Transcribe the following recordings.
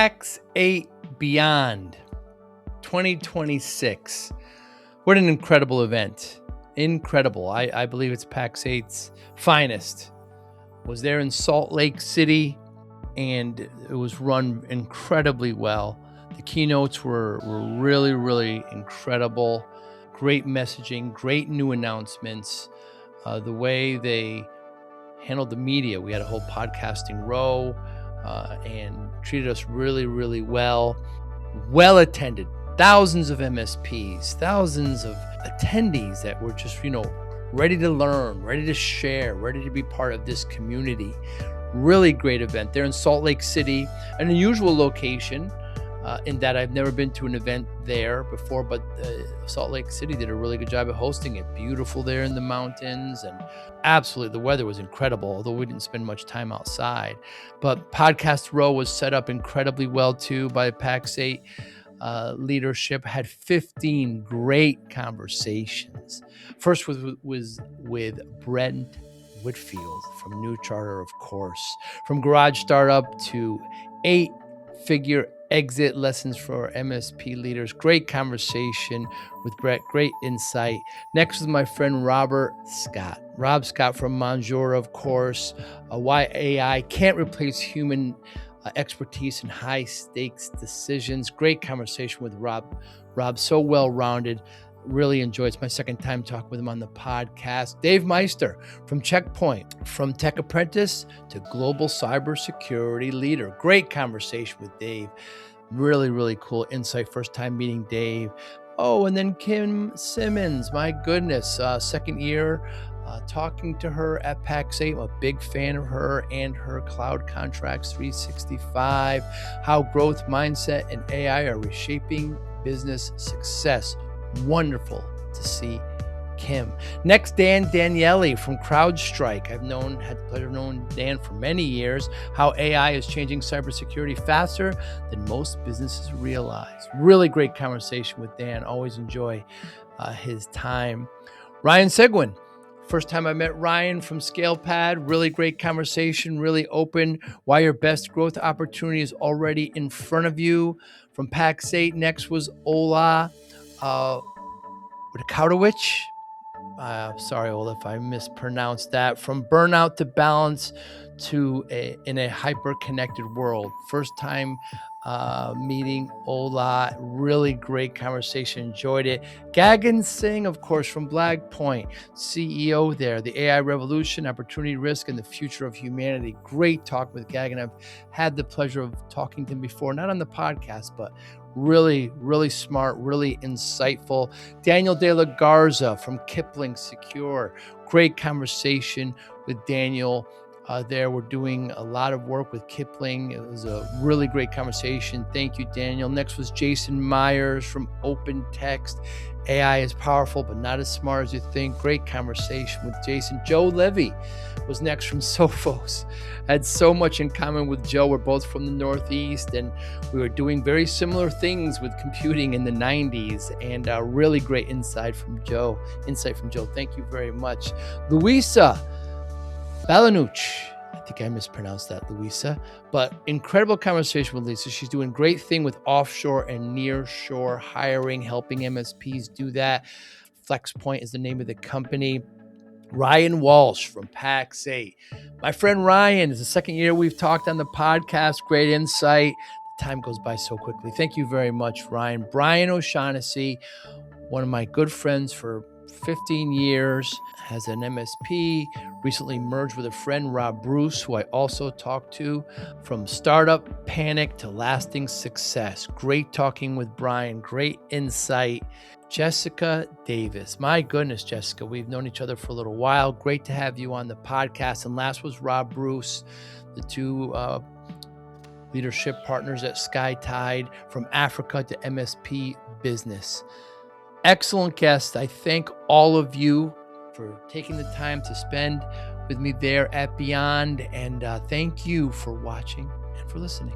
PAX8 Beyond 2026. What an incredible event. Incredible. I believe it's PAX8's finest. Was there in Salt Lake City, and it was run incredibly well. The keynotes were really, really incredible. Great messaging, great new announcements. The way they handled the media. We had a whole podcasting row and treated us really, really well. Well attended. Thousands of MSPs, thousands of attendees that were just, ready to learn, ready to share, ready to be part of this community. Really great event. They're in Salt Lake City, an unusual location in that I've never been to an event there before, but Salt Lake City did a really good job of hosting it. Beautiful there in the mountains, and absolutely the weather was incredible, although we didn't spend much time outside. But Podcast Row was set up incredibly well too by PAX8 leadership. Had 15 great conversations. First was with Brent Whitfield from New Charter, of course, from Garage Startup to 8-figure exit lessons for MSP leaders. Great conversation with Brett, great insight. Next was my friend Rob Scott from Monjura, of course. Why AI can't replace human expertise in high stakes decisions. Great conversation with Rob. Rob, so well-rounded. Really enjoyed. It's my second time talking with him on the podcast. Dave Meister from Checkpoint, from Tech Apprentice to global cybersecurity leader. Great conversation with Dave. Really, really cool insight. First time meeting Dave. Oh, and then Kim Simmons. My goodness. Second year talking to her at PAX8. I'm a big fan of her and her Cloud Contracts 365. How growth mindset and AI are reshaping business success. Wonderful to see Kim. Next, Dan Daniele from CrowdStrike. Had the pleasure of knowing Dan for many years. How AI is changing cybersecurity faster than most businesses realize. Really great conversation with Dan. Always enjoy his time. Ryan Seguin. First time I met Ryan from ScalePad. Really great conversation, really open. Why your best growth opportunity is already in front of you. From PAX8, next was Ola Wodakowicz. Sorry, Ola, if I mispronounced that. From burnout to balance in a hyper-connected world. First time meeting Ola. Really great conversation. Enjoyed it. Gagan Singh, of course, from Blackpoint, CEO there. The AI revolution, opportunity, risk, and the future of humanity. Great talk with Gagan. I've had the pleasure of talking to him before, not on the podcast, but really, really smart, really insightful. Daniel De La Garza from Kipling Secure. Great conversation with Daniel. There, we're doing a lot of work with Kipling. It was a really great conversation. Thank you, Daniel. Next was Jason Myers from Open Text. AI is powerful, but not as smart as you think. Great conversation with Jason. Joe Levy was next from Sophos. Had so much in common with Joe. We're both from the Northeast, and we were doing very similar things with computing in the 90s, and really great insight from Joe. Thank you very much. Luisa Balanuch. I think I mispronounced that, Luisa. But incredible conversation with Lisa. She's doing great thing with offshore and nearshore hiring, helping MSPs do that. FlexPoint is the name of the company. Ryan Walsh from PAX8. My friend Ryan, is the second year we've talked on the podcast. Great insight. The time goes by so quickly. Thank you very much, Ryan. Brian O'Shaughnessy, one of my good friends for 15 years, has an MSP, recently merged with a friend, Rob Bruce, who I also talked to. From startup panic to lasting success. Great talking with Brian, great insight. Jessica Davis. My goodness, Jessica, we've known each other for a little while. Great to have you on the podcast. And last was Rob Bruce, the two leadership partners at SkyTide, from Africa to MSP business. Excellent guest. I thank all of you for taking the time to spend with me there at Beyond. And thank you for watching and for listening.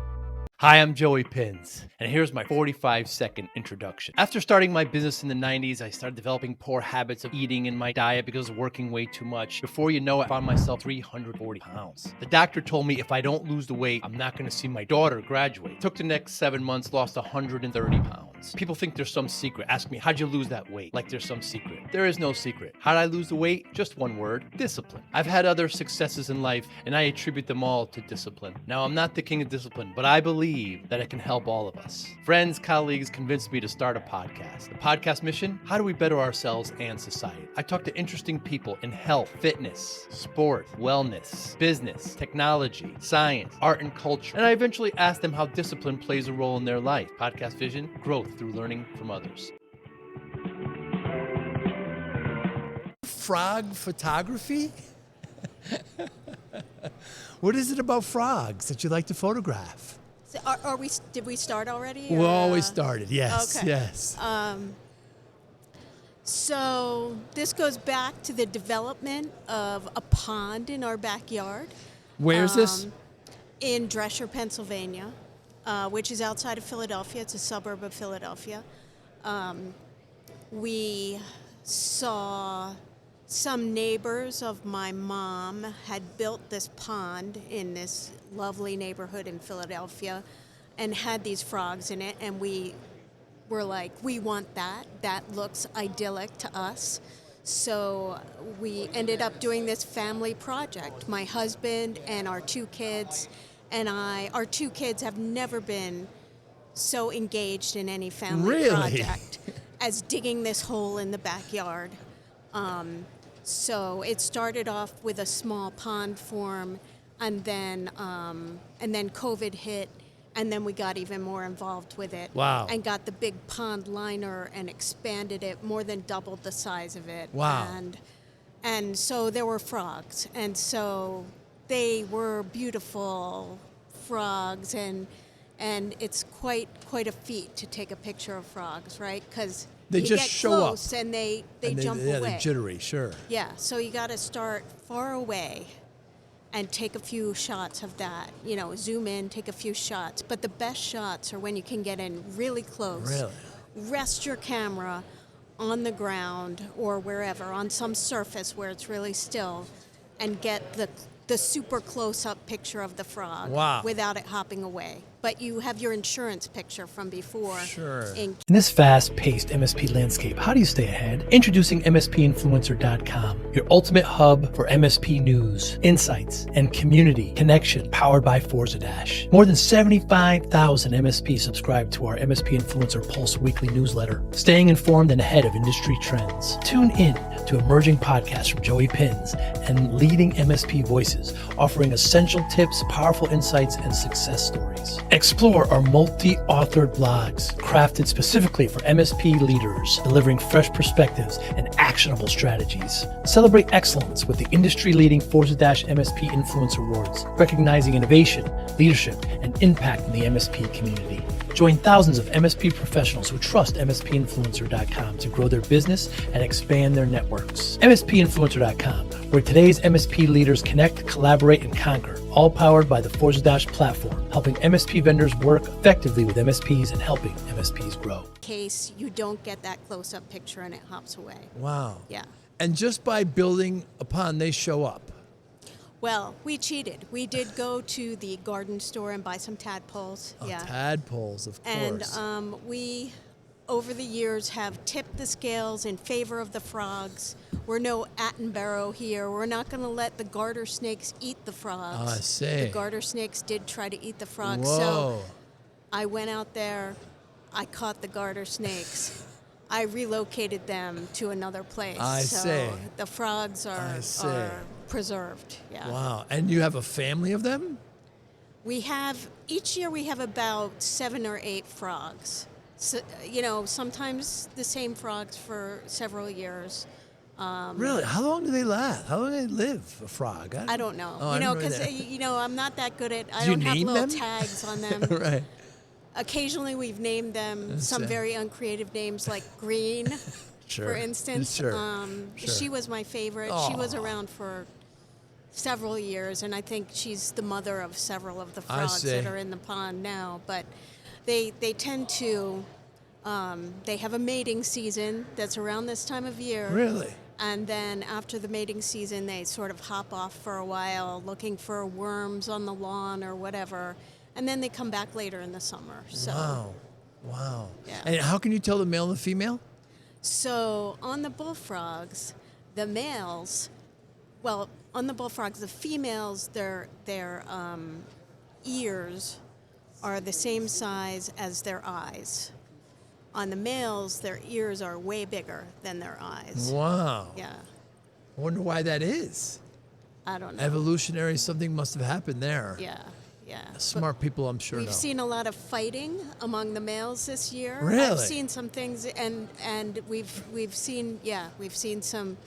Hi, I'm Joey Pinz, and here's my 45-second introduction. After starting my business in the 90s, I started developing poor habits of eating in my diet because of working way too much. Before you know it, I found myself 340 pounds. The doctor told me if I don't lose the weight, I'm not going to see my daughter graduate. Took the next 7 months, lost 130 pounds. People think there's some secret. Ask me, how'd you lose that weight? Like there's some secret. There is no secret. How'd I lose the weight? Just one word, discipline. I've had other successes in life, and I attribute them all to discipline. Now, I'm not the king of discipline, but I believe that it can help all of us. Friends, colleagues convinced me to start a podcast. The podcast mission: how do we better ourselves and society? I talk to interesting people in health, fitness, sport, wellness, business, technology, science, art, and culture. And I eventually ask them how discipline plays a role in their life. Podcast vision: growth through learning from others. Frog photography? What is it about frogs that you like to photograph? So did we start already? We always started, yes, okay. yes. So this goes back to the development of a pond in our backyard. Where's this? In Dresher, Pennsylvania, which is outside of Philadelphia. It's a suburb of Philadelphia. We saw some neighbors of my mom had built this pond in this lovely neighborhood in Philadelphia and had these frogs in it, and we were like, we want that. That looks idyllic to us. So we ended up doing this family project. My husband and our two kids and our two kids have never been so engaged in any family project as digging this hole in the backyard. So it started off with a small pond form, and then COVID hit, and then we got even more involved with it. Wow. And got the big pond liner and expanded it, more than doubled the size of it. Wow. And so there were frogs, and so they were beautiful frogs, and it's quite a feat to take a picture of frogs, right? Because they you just get show close up and they jump away. Yeah, they're jittery, sure. Yeah, so you got to start far away and take a few shots of that. You know, zoom in, take a few shots. But the best shots are when you can get in really close. Really? Rest your camera on the ground or wherever, on some surface where it's really still, and get the super close-up picture of the frog. Wow. Without it hopping away. But you have your insurance picture from before. Sure. In this fast-paced MSP landscape, how do you stay ahead? Introducing MSPinfluencer.com, your ultimate hub for MSP news, insights, and community connection, powered by Forza Dash. More than 75,000 MSPs subscribe to our MSP Influencer Pulse weekly newsletter, staying informed and ahead of industry trends. Tune in to emerging podcasts from Joey Pinz and leading MSP voices, offering essential tips, powerful insights, and success stories. Explore our multi-authored blogs, crafted specifically for MSP leaders, delivering fresh perspectives and actionable strategies. Celebrate excellence with the industry-leading Forza MSP Influencer Awards, recognizing innovation, leadership, and impact in the MSP community. Join thousands of MSP professionals who trust MSPinfluencer.com to grow their business and expand their networks. MSPinfluencer.com, where today's MSP leaders connect, collaborate, and conquer, all powered by the Forza platform, helping MSP vendors work effectively with MSPs and helping MSPs grow. In case you don't get that close-up picture and it hops away. Wow. Yeah. And just by building a pond, they show up. Well, we cheated. We did go to the garden store and buy some tadpoles. Oh, yeah. tadpoles, of course. And we, over the years, have tipped the scales in favor of the frogs. We're no Attenborough here. We're not going to let the garter snakes eat the frogs. Oh, I see. The garter snakes did try to eat the frogs. Whoa. So I went out there. I caught the garter snakes. I relocated them to another place. I so see. The frogs are preserved. Yeah. Wow. And you have a family of them? Each year we have about 7 or 8 frogs. So, sometimes the same frogs for several years. Really? How long do they last? How long do they live, a frog? I don't know. Oh, because I'm not that good at. I Do you don't have name little them? tags on them. Right. Occasionally, we've named them some very uncreative names like Green, Sure. for instance. Sure. She was my favorite. She was around for several years, and I think she's the mother of several of the I frogs see. that are in the pond now. But they tend to, they have a mating season that's around this time of year. Really? And then after the mating season, they sort of hop off for a while looking for worms on the lawn or whatever. And then they come back later in the summer. So, Wow. Yeah. And how can you tell the male and the female? So on the bullfrogs, the males, well, on the bullfrogs, the females, their ears are the same size as their eyes. On the males, their ears are way bigger than their eyes. Wow. Yeah, I wonder why that is. I don't know. Evolutionary, something must have happened there. Yeah. Smart people, I'm sure, We've know. seen a lot of fighting among the males this year. Really? I've seen some things, and we've seen some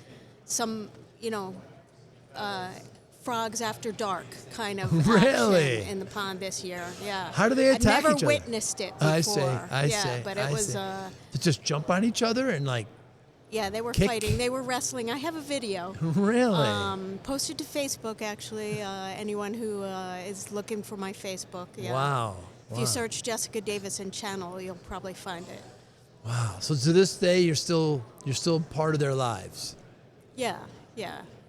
frogs after dark kind of Really? action in the pond this year. Yeah. How do they attack I've never each other? witnessed it before. I see. But it was. To just jump on each other and like. Yeah, they were Kick? fighting. They were wrestling. I have a video. Really? Posted to Facebook, actually. Anyone who is looking for my Facebook. Yeah. Wow. If you search Jessica Davison channel, you'll probably find it. Wow. So to this day, you're still part of their lives. Yeah.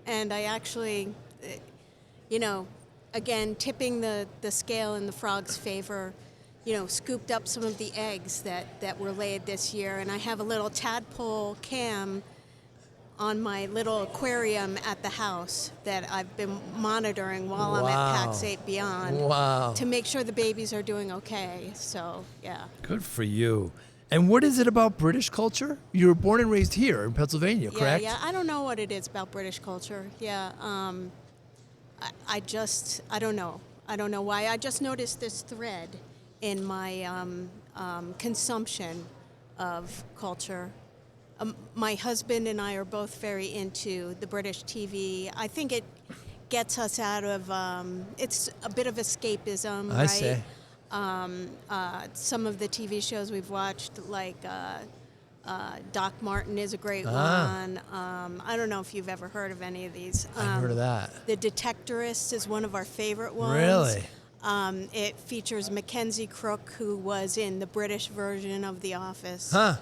And I actually, again, tipping the scale in the frog's favor, scooped up some of the eggs that were laid this year. And I have a little tadpole cam on my little aquarium at the house that I've been monitoring while I'm at PAX8 Beyond. Wow. To make sure the babies are doing okay. So, yeah. Good for you. And what is it about British culture? You were born and raised here in Pennsylvania, correct? Yeah. I don't know what it is about British culture. Yeah. I don't know. I don't know why. I just noticed this thread in my consumption of culture. My husband and I are both very into the British TV. I think it gets us out of, it's a bit of escapism, I right? see. Some of the TV shows we've watched, like Doc Martin is a great one. I don't know if you've ever heard of any of these. I've heard of that. The Detectorist is one of our favorite ones. Really? It features Mackenzie Crook, who was in the British version of The Office. Huh.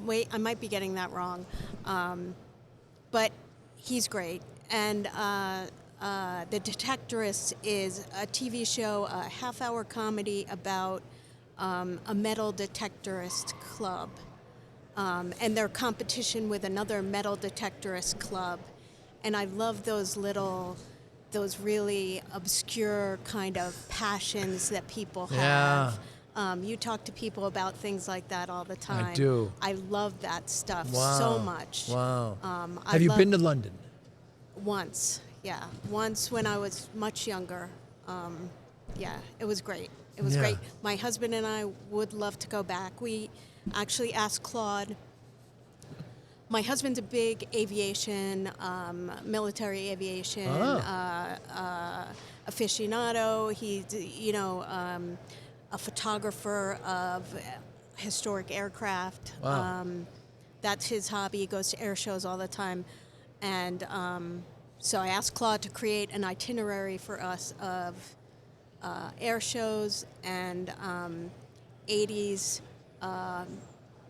Wait, I might be getting that wrong. But he's great. And The Detectorist is a TV show, a half-hour comedy about a metal detectorist club and their competition with another metal detectorist club. And I love those really obscure kind of passions that people have. You talk to people about things like that all the time. I do. I love that stuff Wow. so much. Wow. Have you been to London? Once, yeah. Once when I was much younger. Yeah, it was great. It was great. My husband and I would love to go back. We actually asked Claude. My husband's a big aviation, military aviation aficionado. He's, a photographer of historic aircraft. Wow. That's his hobby. He goes to air shows all the time. And so I asked Claude to create an itinerary for us of air shows and 80s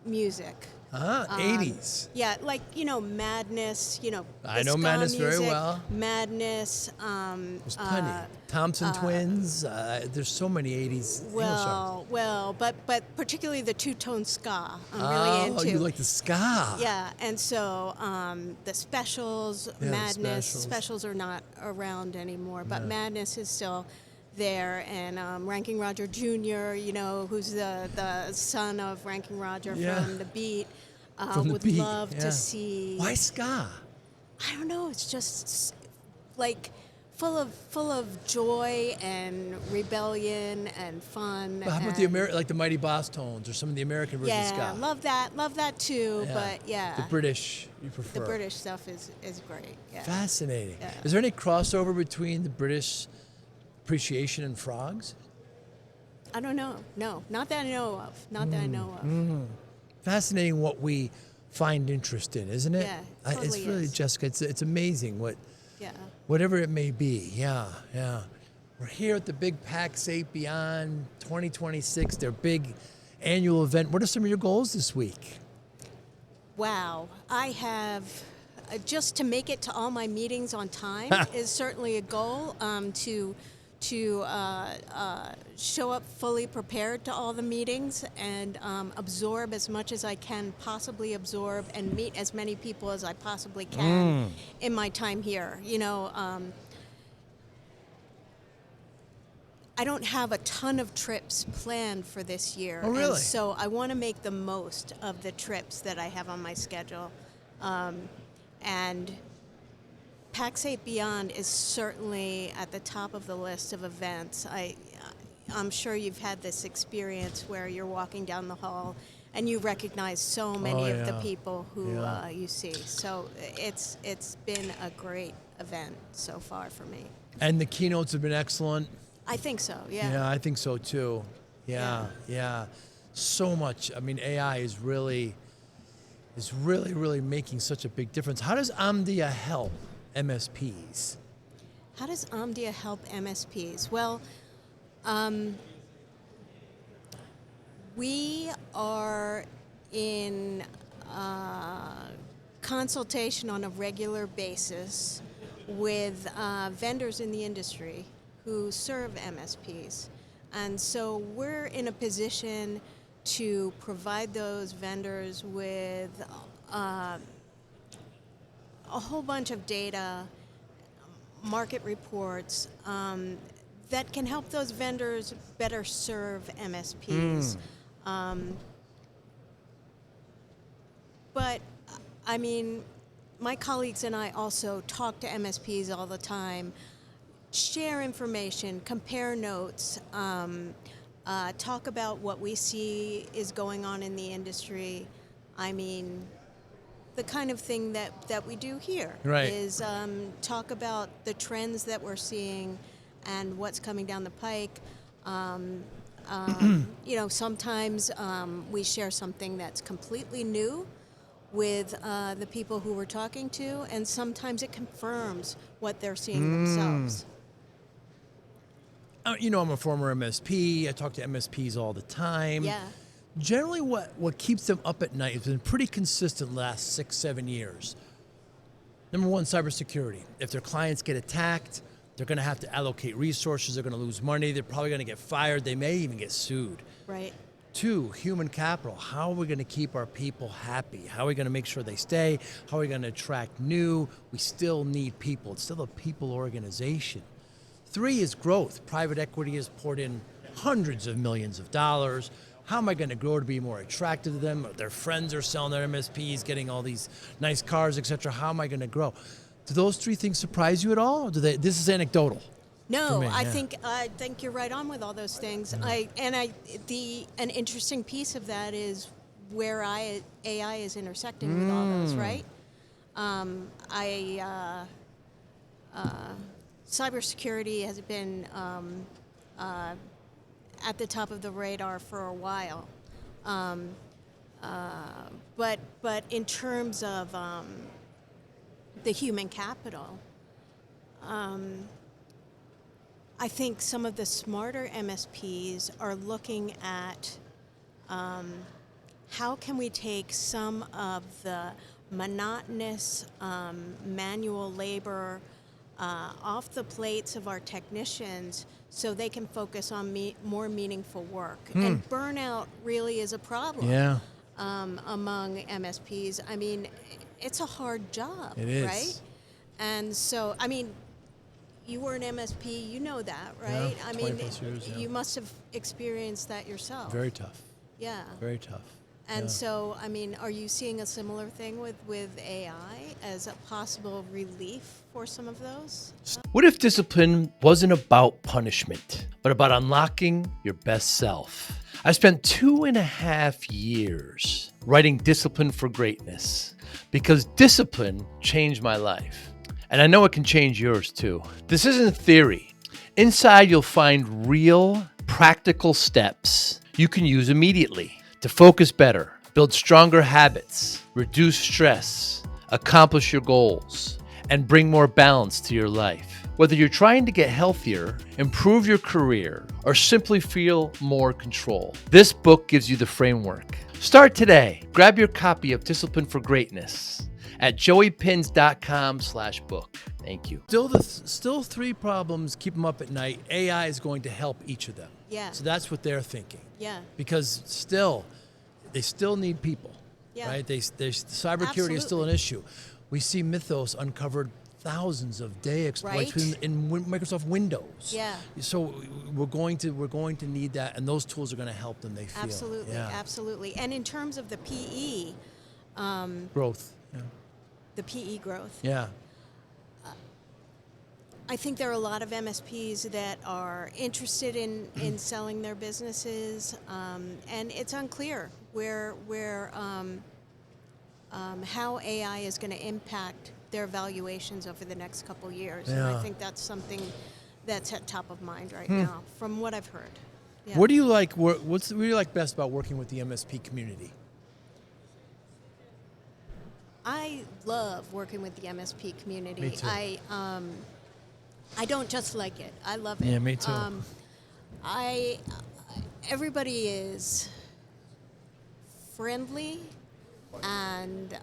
music. 80s. Yeah, like, Madness, I the know ska Madness very music, well. Madness. There's plenty. Thompson Twins. There's so many 80s. But particularly the two-tone ska I'm really into. Oh, you like the ska. Yeah, and so the Specials, Yeah, the Madness, Specials. Specials are not around anymore, but Madness is still there, and Ranking Roger Jr., who's the son of Ranking Roger from The Beat, would love to see. Why ska? I don't know. It's just like full of joy and rebellion and fun. But how about the Mighty Boss Tones or some of the American version of ska? Yeah, love that too. Yeah. But yeah, The British you prefer. the British stuff is great. Yeah. Fascinating. Yeah. Is there any crossover between the British appreciation and frogs? I don't know. No, not that I know of. Not that I know of. Fascinating what we find interest in, isn't it? Yeah, it It's totally really, is. Jessica, it's amazing what Yeah. Whatever it may be. Yeah. We're here at the big PAX8 Beyond 2026, their big annual event. What are some of your goals this week? Wow. I have just to make it to all my meetings on time is certainly a goal. To show up fully prepared to all the meetings and absorb as much as I can possibly absorb and meet as many people as I possibly can in my time here. I don't have a ton of trips planned for this year. Oh, really? And so I want to make the most of the trips that I have on my schedule. And PAX8 Beyond is certainly at the top of the list of events. I'm sure you've had this experience where you're walking down the hall and you recognize so many of the people who you see. So it's been a great event so far for me. And the keynotes have been excellent. I think so, yeah. Yeah, I think so too. Yeah. So much. I mean, AI is really making such a big difference. How does Omdia help MSPs? How does Omdia help MSPs? Well, we are in consultation on a regular basis with vendors in the industry who serve MSPs. And so we're in a position to provide those vendors with a whole bunch of data, market reports that can help those vendors better serve MSPs. But I mean, my colleagues and I also talk to MSPs all the time, share information, compare notes, talk about what we see is going on in the industry. I mean, the kind of thing that we do here is talk about the trends that we're seeing and what's coming down the pike. Sometimes we share something that's completely new with the people who we're talking to, and sometimes it confirms what they're seeing themselves. I'm a former MSP. I talk to MSPs all the time. Yeah. Generally, what keeps them up at night has been pretty consistent last 6-7 years. Number one, cybersecurity. If their clients get attacked, they're going to have to allocate resources. They're going to lose money. They're probably going to get fired. They may even get sued. Right. 2, human capital. How are we going to keep our people happy? How are we going to make sure they stay? How are we going to attract new? We still need people. It's still a people organization. 3 is growth. Private equity has poured in hundreds of millions of dollars. How am I going to grow to be more attractive to them? Their friends are selling their MSPs, getting all these nice cars, etc. How am I going to grow? Do those 3 things surprise you at all? Or this is anecdotal? No, me, I think you're right on with all those things. An interesting piece of that is where AI is intersecting with all those, right? Cybersecurity has been at the top of the radar for a while, but in terms of the human capital, I think some of the smarter MSPs are looking at how can we take some of the monotonous manual labor off the plates of our technicians so they can focus on more meaningful work. And burnout really is a problem among MSPs. I mean, it's a hard job, it is. Right? And so, I mean, you were an MSP, you know that, right? Yeah, I 20 mean, plus years, you must have experienced that yourself. Very tough. Yeah. Very tough. And so, I mean, are you seeing a similar thing with AI as a possible relief for some of those? What if discipline wasn't about punishment, but about unlocking your best self? I spent 2.5 years writing Discipline for Greatness because discipline changed my life. And I know it can change yours too. This isn't theory. Inside, you'll find real, practical steps you can use immediately to focus better, build stronger habits, reduce stress, accomplish your goals, and bring more balance to your life. Whether you're trying to get healthier, improve your career, or simply feel more control, this book gives you the framework. Start today. Grab your copy of Discipline for Greatness at joeypinz.com/book. Thank you. Still 3 problems keep them up at night. AI is going to help each of them. Yeah. So that's what they're thinking. Yeah. Because they still need people. Yeah. Right? Cybersecurity is still an issue. We see Mythos uncovered thousands of day exploits Right. in Microsoft Windows. Yeah. So we're going to need that, and those tools are going to help them. They feel Absolutely, Yeah. absolutely. And in terms of the PE, Growth. Yeah. the PE growth, Yeah. I think there are a lot of MSPs that are interested in selling their businesses, and it's unclear how AI is going to impact their valuations over the next couple years. And I Yeah. think that's something that's at top of mind right now, from what I've heard. Yeah. What do you like? What do you like best about working with the MSP community? I love working with the MSP community. Me too. I don't just like it. I love it. Yeah, me too. Everybody is friendly and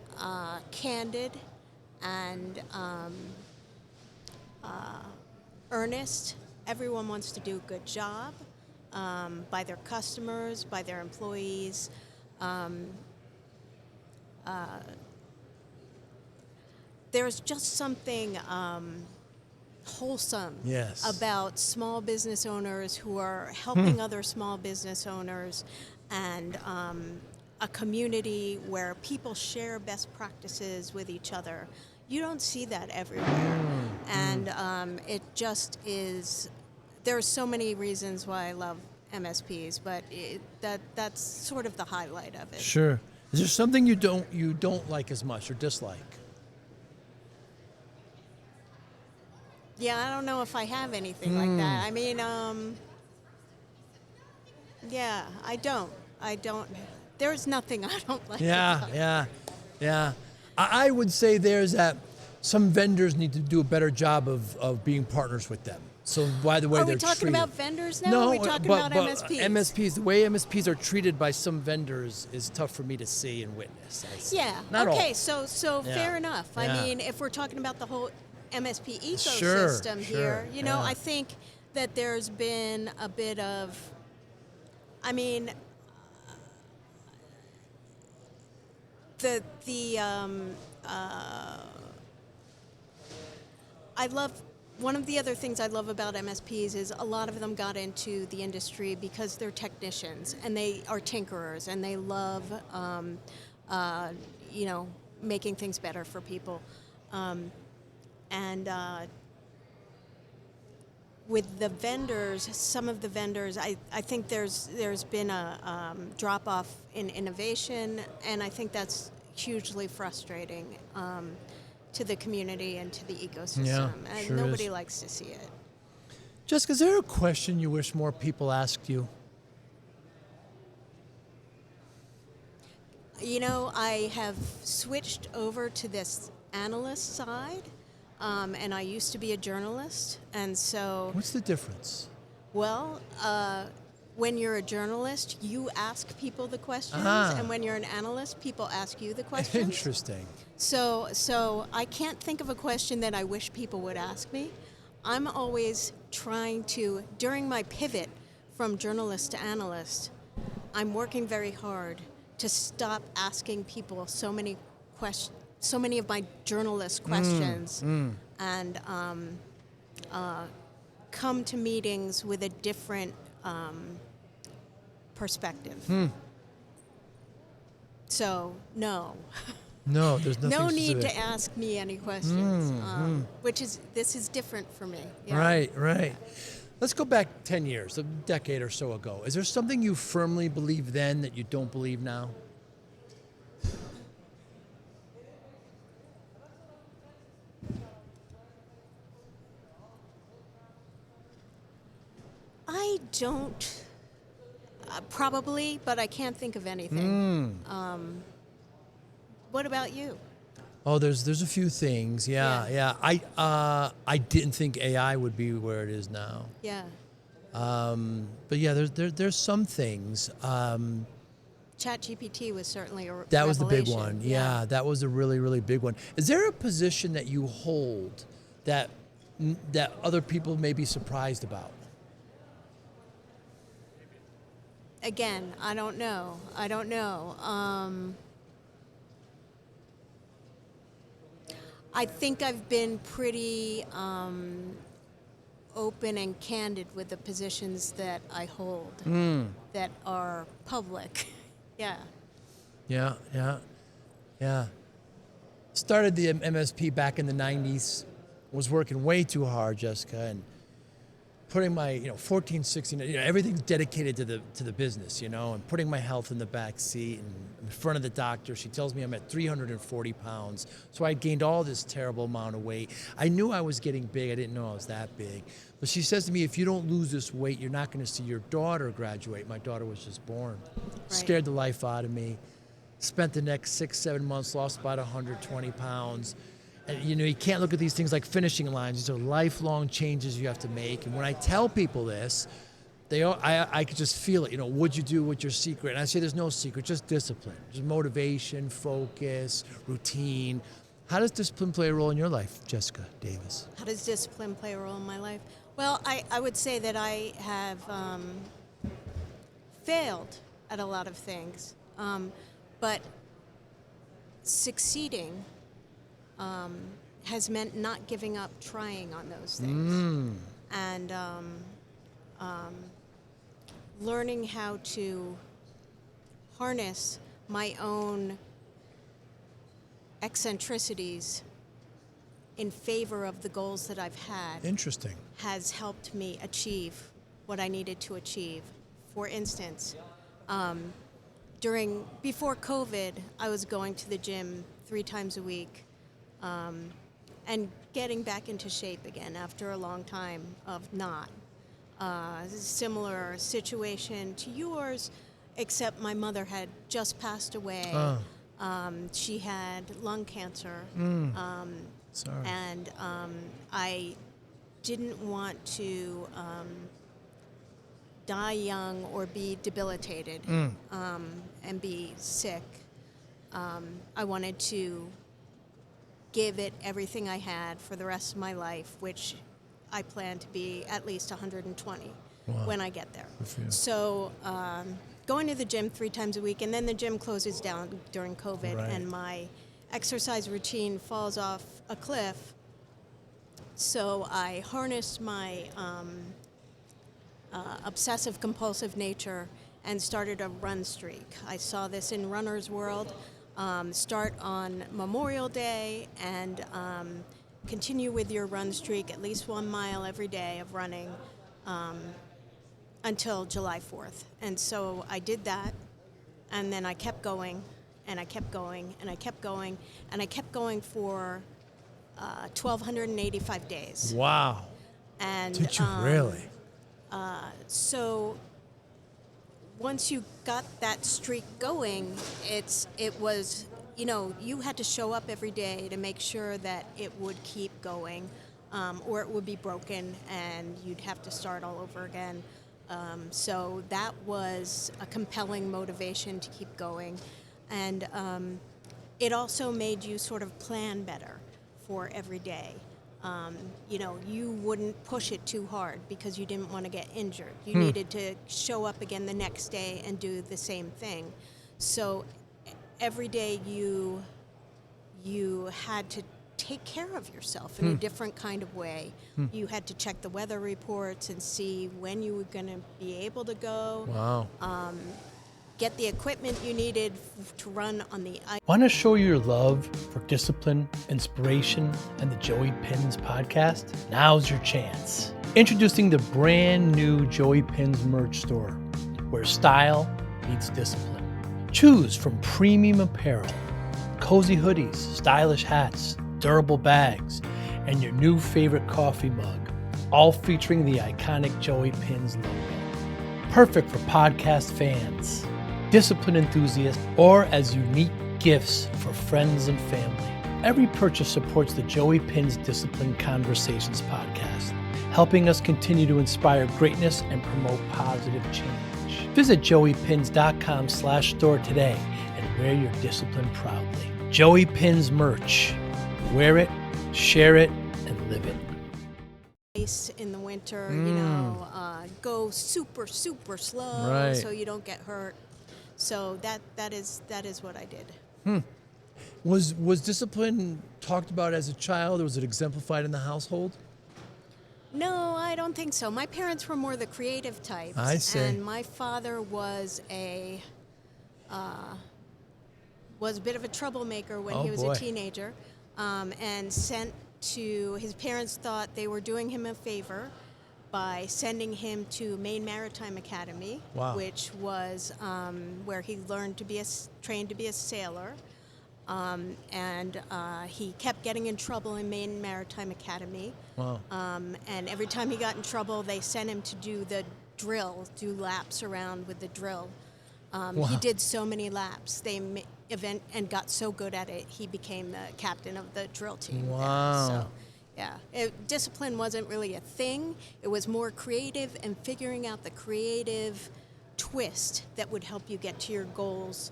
candid and earnest. Everyone wants to do a good job by their customers, by their employees. There's just something wholesome Yes. about small business owners who are helping other small business owners, and a community where people share best practices with each other. You don't see that everywhere. And it just is, there are so many reasons why I love MSPs, but that's sort of the highlight of it. Sure. Is there something you don't like as much or dislike? Yeah, I don't know if I have anything like that. I mean, yeah, I don't. There's nothing I don't like. about it. Yeah. I would say there's that some vendors need to do a better job of being partners with them. So by the way, Are they're we talking treated. about vendors now? No, or are we talking but about MSPs? MSPs, the way MSPs are treated by some vendors is tough for me to see and witness. Yeah. Not okay. all. So Yeah. fair enough. Yeah. I mean, if we're talking about the whole MSP Sure, ecosystem sure, here, yeah. I think that there's been a bit of, I mean, I love. One of the other things I love about MSPs is a lot of them got into the industry because they're technicians and they are tinkerers and they love, making things better for people. With the vendors, some of the vendors, I think there's been a drop off in innovation, and I think that's hugely frustrating to the community and to the ecosystem. Yeah, And sure nobody is. likes to see it. Jessica, is there a question you wish more people asked you? I have switched over to this analyst side, and I used to be a journalist, and so, What's the difference? well, when you're a journalist, you ask people the questions, Ah. and when you're an analyst, people ask you the questions. Interesting. So I can't think of a question that I wish people would ask me. I'm always trying to, during my pivot from journalist to analyst, I'm working very hard to stop asking people so many of my journalist questions, and come to meetings with a different perspective. So, no. No, there's nothing No need specific. to ask me any questions, this is different for me. Yeah. Right. Let's go back 10 years, a decade or so ago. Is there something you firmly believed then that you don't believe now? I don't, probably, but I can't think of anything. What about you? Oh, there's a few things. Yeah. I didn't think AI would be where it is now. Yeah. But yeah, there's some things. ChatGPT was certainly a That was the big revelation. one. Yeah, that was a really, really big one. Is there a position that you hold that other people may be surprised about? Again, I don't know. I think I've been pretty open and candid with the positions that I hold that are public. Yeah. Yeah. Started the MSP back in the 90s. Was working way too hard, Jessica, and putting my 14, 16, everything's dedicated to the business, and putting my health in the back seat and in front of the doctor. She tells me I'm at 340 pounds. So I gained all this terrible amount of weight. I knew I was getting big. I didn't know I was that big. But she says to me, if you don't lose this weight, you're not going to see your daughter graduate. My daughter was just born. Right. Scared the life out of me. Spent the next 6-7 months, lost about 120 pounds. And, you can't look at these things like finishing lines. These are lifelong changes you have to make. And when I tell people this, I could just feel it. What'd you do with your secret? And I say there's no secret, just discipline. Just motivation, focus, routine. How does discipline play a role in your life, Jessica Davis? How does discipline play a role in my life? Well, I would say that I have failed at a lot of things. But succeeding has meant not giving up trying on those things. And learning how to harness my own eccentricities in favor of the goals that I've had. Interesting. Has helped me achieve what I needed to achieve. For instance, before COVID, I was going to the gym 3 times a week and getting back into shape again after a long time of not. Similar situation to yours, except my mother had just passed away. She had lung cancer. Sorry. And I didn't want to die young or be debilitated and be sick. I wanted to give it everything I had for the rest of my life, which I plan to be at least 120 when I get there. So going to the gym 3 times a week, and then the gym closes down during COVID, and my exercise routine falls off a cliff. So I harnessed my obsessive compulsive nature and started a run streak. I saw this in Runner's World. Start on Memorial Day and continue with your run streak, at least 1 mile every day of running until July 4th. And so I did that, and then I kept going, and I kept going, and I kept going, and I kept going for 1,285 days. Wow. And did you really? So once you got that streak going, it was, you had to show up every day to make sure that it would keep going, or it would be broken and you'd have to start all over again. So that was a compelling motivation to keep going. And it also made you sort of plan better for every day. You wouldn't push it too hard because you didn't want to get injured. You needed to show up again the next day and do the same thing. So every day you had to take care of yourself in a different kind of way. You had to check the weather reports and see when you were going to be able to go. Wow. Get the equipment you needed to run on the ice. Want to show your love for discipline, inspiration, and the Joey Pinz Podcast? Now's your chance. Introducing the brand new Joey Pinz merch store, where style meets discipline. Choose from premium apparel, cozy hoodies, stylish hats, durable bags, and your new favorite coffee mug, all featuring the iconic Joey Pinz logo. Perfect for podcast fans, discipline enthusiasts, or as unique gifts for friends and family. Every purchase supports the Joey Pinz Discipline Conversations podcast, helping us continue to inspire greatness and promote positive change. Visit joeypins.com/store today and wear your discipline proudly. Joey Pinz merch. Wear it, share it, and live it. Ice in the winter, go super, super slow Right. so you don't get hurt. So that is what I did. Was discipline talked about as a child, or was it exemplified in the household? No, I don't think so. My parents were more the creative types. I see. And my father was a bit of a troublemaker when he was boy. a teenager, and his parents thought they were doing him a favor by sending him to Maine Maritime Academy, Wow. which was where he learned to be trained to be a sailor. And he kept getting in trouble in Maine Maritime Academy. Wow. And every time he got in trouble, they sent him to do do laps around with the drill. Wow. He did so many laps. And got so good at it, he became the captain of the drill team. Wow. So, yeah, discipline wasn't really a thing. It was more creative and figuring out the creative twist that would help you get to your goals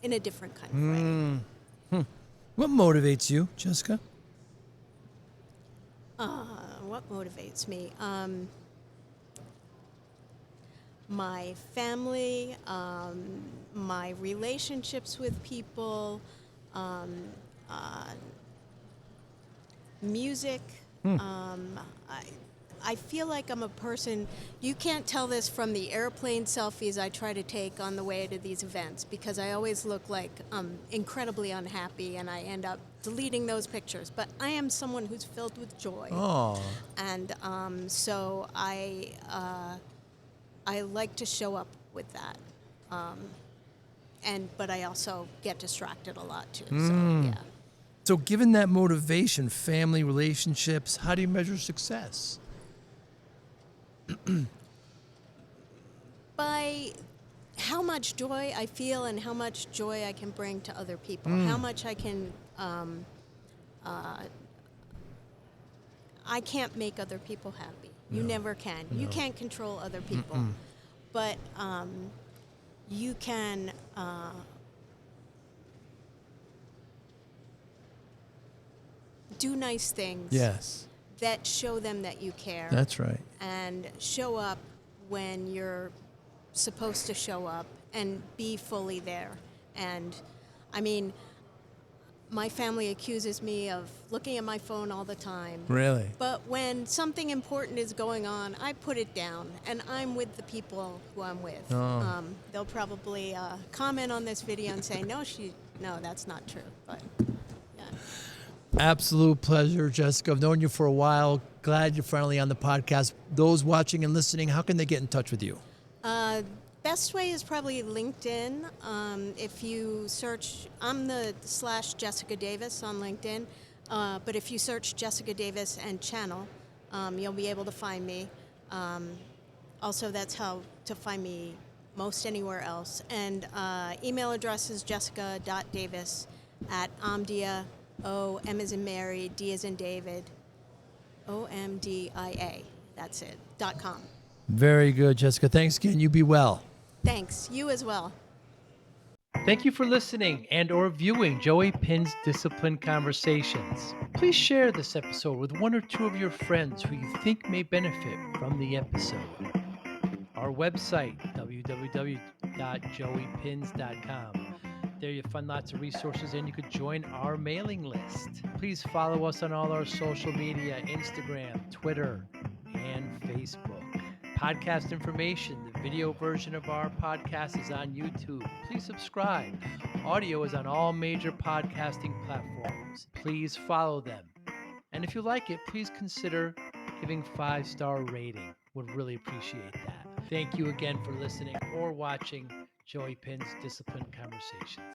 in a different kind of way. What motivates you, Jessica? What motivates me? My family, my relationships with people, music. I feel like I'm a person, you can't tell this from the airplane selfies I try to take on the way to these events, because I always look like I'm incredibly unhappy and I end up deleting those pictures. But I am someone who's filled with joy. Oh. And so I like to show up with that. But I also get distracted a lot too. So, yeah. So given that motivation, family, relationships, how do you measure success? By how much joy I feel and how much joy I can bring to other people. How much I can, I can't make other people happy. You never can. You can't control other people. But you can do nice things. Yes. That show them that you care. That's right. And show up when you're supposed to show up and be fully there. And I mean, my family accuses me of looking at my phone all the time. Really? But when something important is going on, I put it down and I'm with the people who I'm with. Oh. They'll probably comment on this video and say, no, that's not true. But yeah. Absolute pleasure, Jessica. I've known you for a while. Glad you're finally on the podcast. Those watching and listening, how can they get in touch with you? Best way is probably LinkedIn. If you search, I'm the /Jessica Davis on LinkedIn, but if you search Jessica Davis and channel, you'll be able to find me. Also, that's how to find me most anywhere else. And email address is jessica.davis@Omdia, O-M as in Mary, D as in David, OMDIA, that's it, .com. Very good, Jessica. Thanks again. You be well. Thanks. You as well. Thank you for listening and or viewing Joey Pinz Discipline Conversations. Please share this episode with one or two of your friends who you think may benefit from the episode. Our website, www.joeypins.com. There you'll find lots of resources and you could join our mailing list. Please follow us on all our social media, Instagram, Twitter, and Facebook. Podcast information, the video version of our podcast is on YouTube. Please subscribe. Audio is on all major podcasting platforms. Please follow them. And if you like it, please consider giving 5-star rating. Would really appreciate that. Thank you again for listening or watching Joey Pinz Discipline Conversations.